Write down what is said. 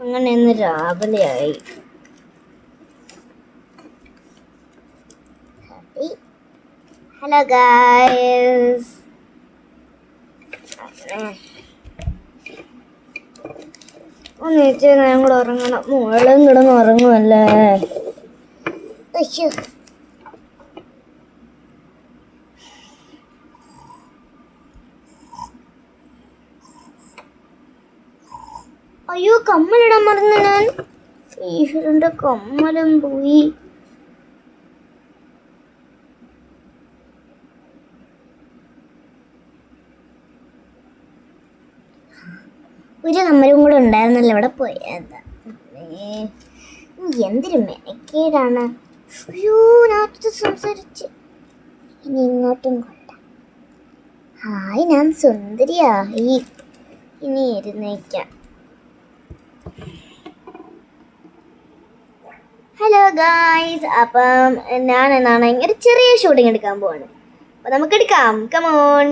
അങ്ങനെ ഇന്ന് രാവിലെ ആയി. ഹലോ ഗായ്സ്, ഒന്ന് വെച്ചാൽ ഞാൻ കൂടെ ഉറങ്ങണം. മോളും കിടന്ന് ഉറങ്ങുമല്ലേ. അയ്യോ, കമ്മലിടാൻ മറന്നു ഞാൻ. ഈശ്വരന്റെ കമ്മലും പോയി. ഒരു കമ്മലും കൂടെ ഉണ്ടായിരുന്നല്ലോ, ഇവിടെ പോയതാ. എന്തൊരു മെനക്കേടാണ്. അയ്യോ, ഞാൻ സംസാരിച്ച് ഇനി ഇങ്ങോട്ടും കൊള്ളാം. ഹായ്, ഞാൻ സുന്ദരിയായി. ഇനി ഇരുന്നേക്കാം. ഹലോ ഗായ്സ്, അപ്പം ഞാൻ എന്നാണെങ്കിൽ ഒരു ചെറിയ ഷൂട്ടിംഗ് എടുക്കാൻ പോവാണ്. അപ്പം നമുക്ക് എടുക്കാം. കമോൺ.